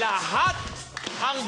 lahat ang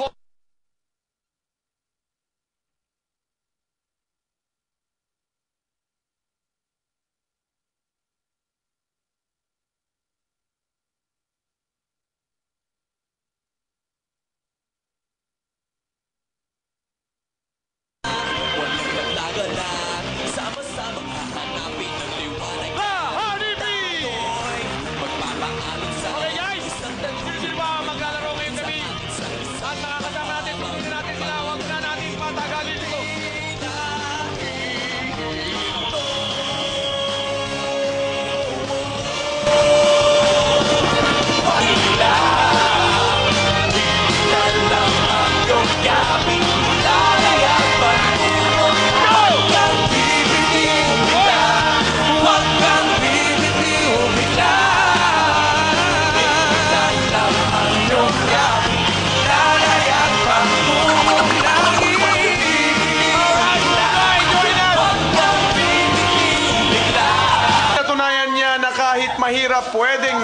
mahirap pwedeng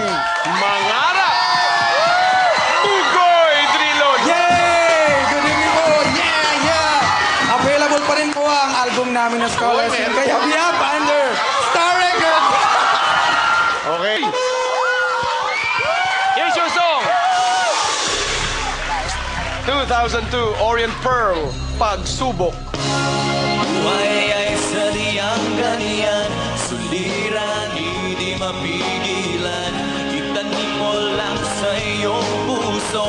mangarap. Bugoy Drilon! Yay! Good evening po! Yeah! Available pa rin po ang album namin na Scholarship kay Habiab under Star Records! Okay. Here's your song. 2002 Orient Pearl, Pagsubok. Buhay ay sadyang ganyan, suliran, hindi mapigilan. Itanim mo lang sa iyong puso,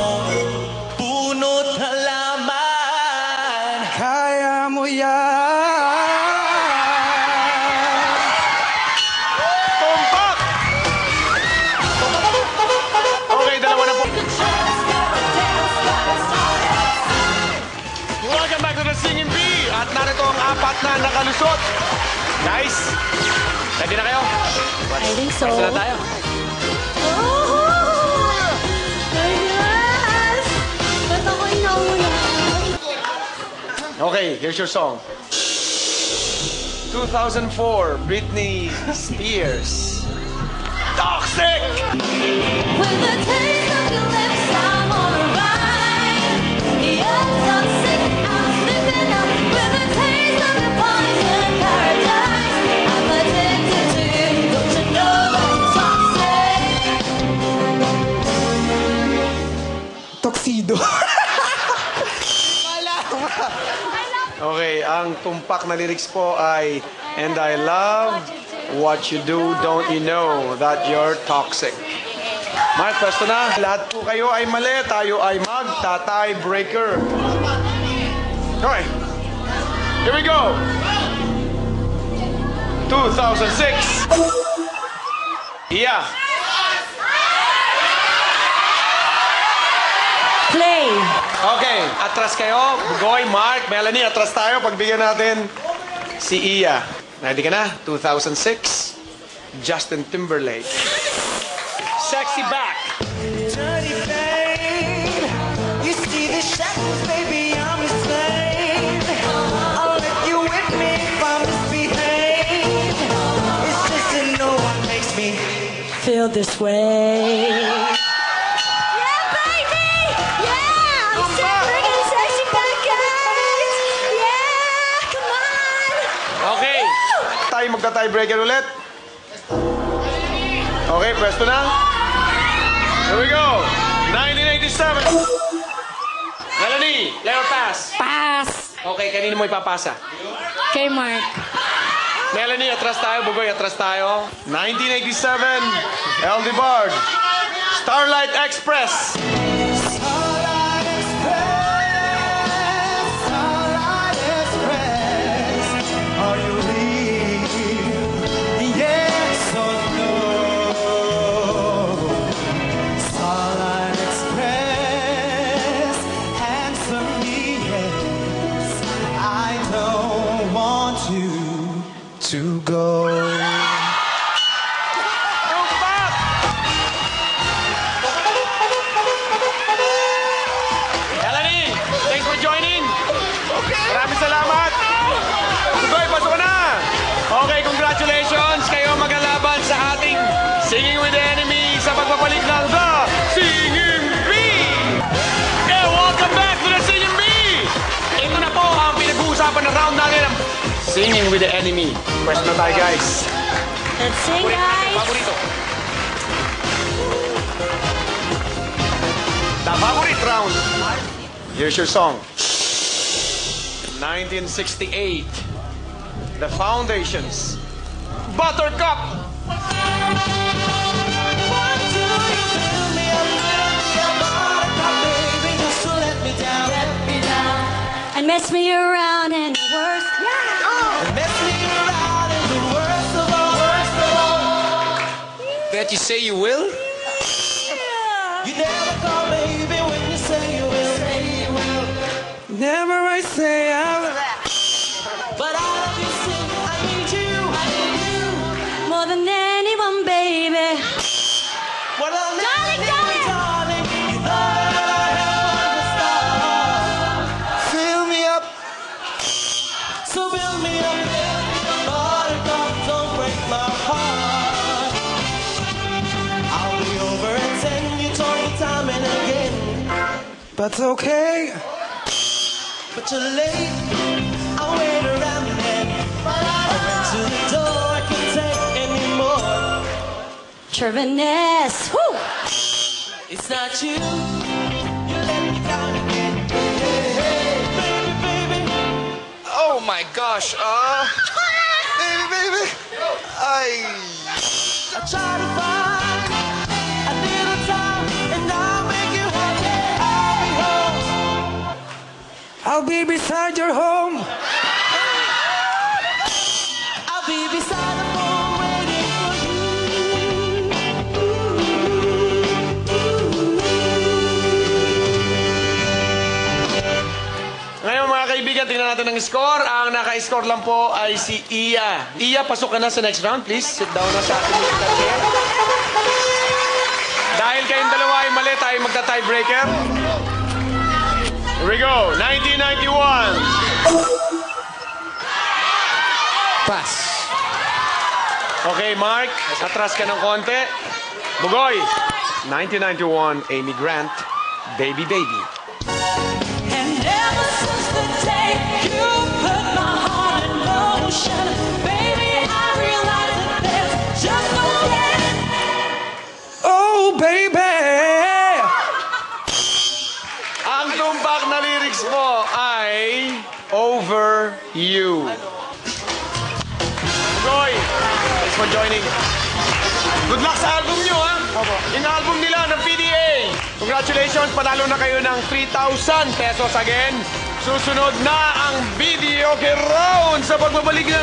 punot halaman. Kaya mo yan! Tumpak! Okay, dalawa na po. Welcome back to the Singing Bee. At narito ang apat na nakalusot. Guys, ready na kayo? I think so. Basta na tayo. Oh! Yes! Ba't ako inauna? Okay, here's your song. 2004, Britney Spears. Toxic! With the taste of your lips, I'm alright. You're toxic, I'm slipping up. With the taste of your poison paradise, I'm addicted to you. Don't you know I'm toxic? Tuxedo. Okay, ang tumpak na lyrics po ay And I love what you do, don't you know that you're toxic. Mark, pwesto na. Lahat po kayo ay mali. Tayo ay mag-tie breaker. Okay. Here we go. 2006. Yeah. Play. Okay, atras kayo. Bugoy, Mark, Melanie, atras tayo. Pagbigyan natin si Iya. Ready ka na? 2006, Justin Timberlake. Sexy back. Dirty babe, you see the shadows, baby, I'm a slave. I'll let you with me if I misbehave. It's just that no one makes me feel this way. Yeah, baby! Yeah! I'm still bringing sexy back, guys! Yeah! Come on! Okay. Tayo magka-tiebreaker ulit. Okay, presto na. Here we go. 1987. Melanie, play or pass? Pass! Okay, kanino mo ipapasa? Kay Mark. Melanie, atras tayo. Bugoy, atras tayo. 1987, LD Bard. Starlight Express. Starlight Express, Starlight Express, are you real? Yes or no? Starlight Express, answer me yes. I don't want you to go. Tumpak! Singing with the enemy. Quest na tayo, guys. Let's sing, guys. The favorite round. Here's your song. 1968. The Foundations. Buttercup. And mess me around and worse. That you say you will? You never call, baby, when you say you will. Never I say I will. But I love you, sing, I need you. More than anyone, baby. What I'll never Darling, do, darling. darling. You know that I have the stars. Fill me up. So build me up. Buttercup, don't break my heart. I'll be over at 10. You told me time and again. But okay. But you're late. I wait around and I went to the door. I can't take anymore. Treveness. Woo! It's not you. You let me down again. Hey, hey, baby, baby. Oh my gosh. Baby. I try to find a little time and I'll make you happy. I'll be home. I'll be beside your home. I'll be beside the phone waiting for you. Ngayon mga kaibigan, tingnan natin ang score. Ang naka-score lang po ay si Iya. Iya, pasok ka na sa next round, please. Sit down na sa ating chair. Dahil kayong dalawa ay mali, tayo magta-tiebreaker. Here we go. 1991. Pass. Okay, Mark. Atras ka ng konti. Bugoy. 1991, Amy Grant. Baby, baby. And ever since the day you put my heart in motion, baby, I realize that there's just no getting. Oh, baby. Ang tumpak na lyrics mo ay Over You. Bugoy, thanks for joining. Good luck sa album nyo, ha? Yung album nila ng PDA. Congratulations, panalo na kayo ng 3,000 pesos again. Susunod na ang video round sa pagbabalik na